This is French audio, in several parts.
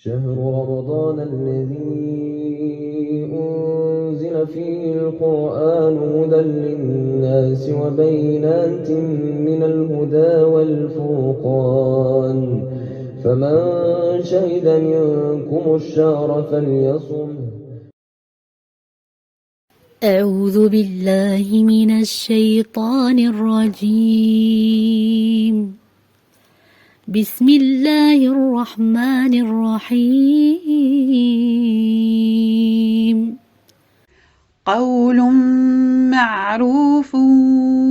شهر رمضان الذي أنزل فيه القرآن هدى للناس وبينات من الهدى والفرقان فمن شهد منكم الشهر فليصمه. أعوذ بالله من الشيطان الرجيم. بسم الله الرحمن الرحيم. قول معروف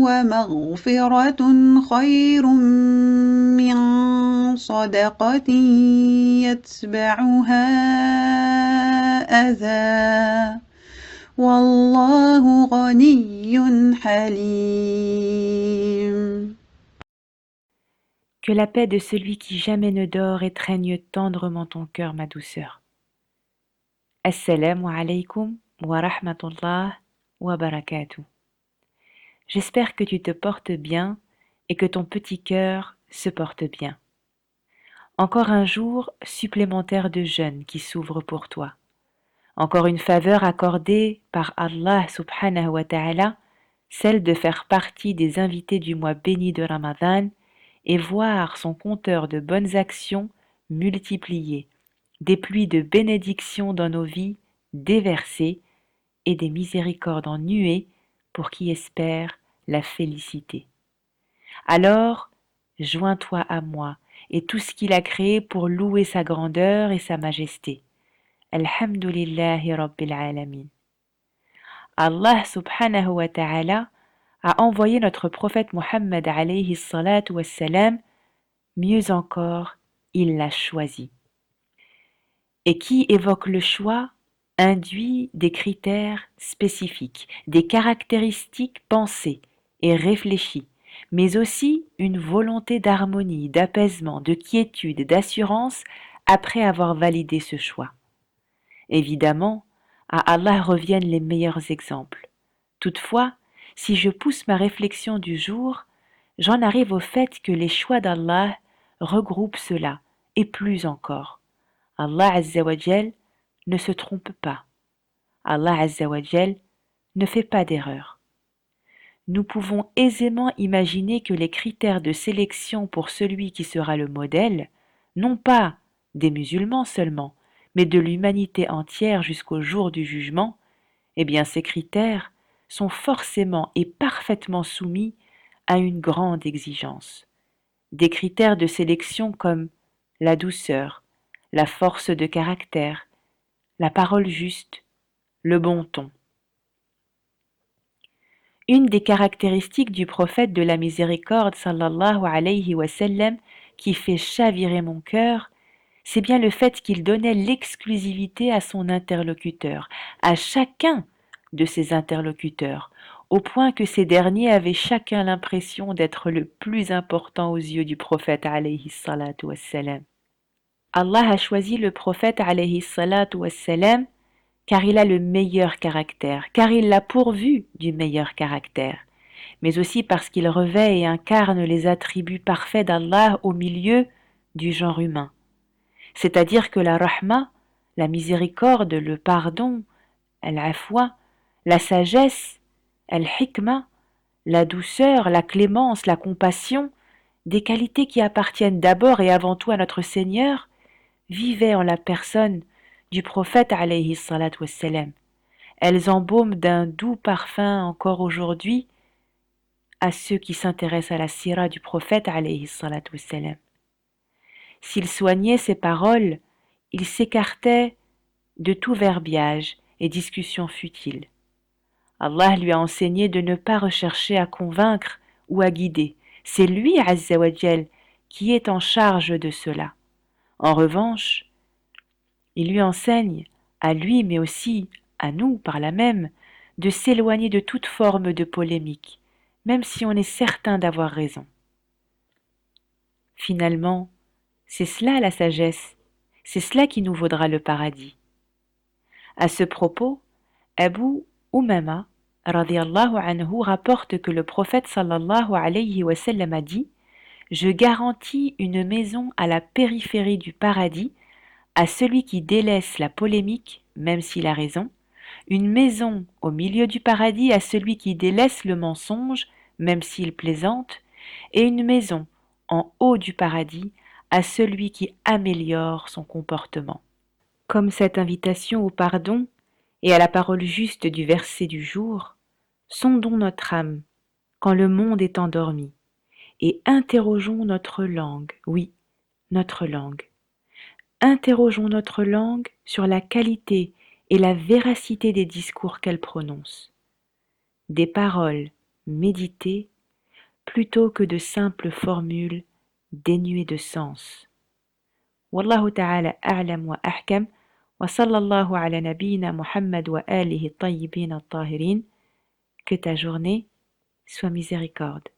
ومغفرة خير من صدقة يتبعها أذى والله غني حليم. Que la paix de celui qui jamais ne dort étreigne tendrement ton cœur, ma douceur. Assalamu alaikum wa rahmatullah wa barakatuh. J'espère que tu te portes bien et que ton petit cœur se porte bien. Encore un jour supplémentaire de jeûne qui s'ouvre pour toi. Encore une faveur accordée par Allah subhanahu wa ta'ala, celle de faire partie des invités du mois béni de Ramadan et voir son compteur de bonnes actions multiplié, des pluies de bénédictions dans nos vies déversées et des miséricordes en nuées pour qui espère la félicité. Alors, joins-toi à moi et tout ce qu'il a créé pour louer sa grandeur et sa majesté. Alhamdulillahi Rabbil Alamin. Allah subhanahu wa ta'ala a envoyé notre prophète Muhammad alayhi salatu wassalam, mieux encore, il l'a choisi. Et qui évoque le choix induit des critères spécifiques, des caractéristiques pensées et réfléchies, mais aussi une volonté d'harmonie, d'apaisement, de quiétude, d'assurance après avoir validé ce choix. Évidemment, à Allah reviennent les meilleurs exemples. Toutefois, si je pousse ma réflexion du jour, j'en arrive au fait que les choix d'Allah regroupent cela, et plus encore. Allah Azza wa Jal ne se trompe pas. Allah Azza wa Jal ne fait pas d'erreur. Nous pouvons aisément imaginer que les critères de sélection pour celui qui sera le modèle, non pas des musulmans seulement, mais de l'humanité entière jusqu'au jour du jugement, eh bien ces critères sont forcément et parfaitement soumis à une grande exigence. Des critères de sélection comme la douceur, la force de caractère, la parole juste, le bon ton. Une des caractéristiques du prophète de la miséricorde sallallahu alayhi wa sallam qui fait chavirer mon cœur, c'est bien le fait qu'il donnait l'exclusivité à son interlocuteur, à chacun de ses interlocuteurs, au point que ces derniers avaient chacun l'impression d'être le plus important aux yeux du prophète alayhi salatu wassalam. Allah a choisi le prophète alayhi salatu wassalam car il a le meilleur caractère, car il l'a pourvu du meilleur caractère, mais aussi parce qu'il revêt et incarne les attributs parfaits d'Allah au milieu du genre humain. C'est-à-dire que la rahma, la miséricorde, le pardon, al-afwa, la sagesse, al-hikma, la douceur, la clémence, la compassion, des qualités qui appartiennent d'abord et avant tout à notre Seigneur, vivaient en la personne du prophète alayhi salatu wassalam. Elles embaument d'un doux parfum encore aujourd'hui à ceux qui s'intéressent à la sira du prophète alayhi salatu wassalam. S'il soignait ses paroles, il s'écartait de tout verbiage et discussion futile. Allah lui a enseigné de ne pas rechercher à convaincre ou à guider. C'est lui, Azza wa Jal, qui est en charge de cela. En revanche, il lui enseigne, à lui mais aussi à nous par là même, de s'éloigner de toute forme de polémique, même si on est certain d'avoir raison. Finalement, c'est cela la sagesse, c'est cela qui nous vaudra le paradis. À ce propos, Abu Umama radiyallahu anhu rapporte que le prophète sallallahu alayhi wa sallam a dit « Je garantis une maison à la périphérie du paradis à celui qui délaisse la polémique, même s'il a raison, une maison au milieu du paradis à celui qui délaisse le mensonge, même s'il plaisante, et une maison en haut du paradis à celui qui améliore son comportement. Comme cette invitation au pardon et à la parole juste du verset du jour, sondons notre âme quand le monde est endormi et interrogeons notre langue, oui, notre langue. Interrogeons notre langue sur la qualité et la véracité des discours qu'elle prononce. Des paroles méditées plutôt que de simples formules dénuées de sens. Wallahu ta'ala a'lam wa ahkam wa sallallahu ala nabiyyina Muhammad wa alihi tayyibin at-tahirin. Que ta journée soit miséricorde.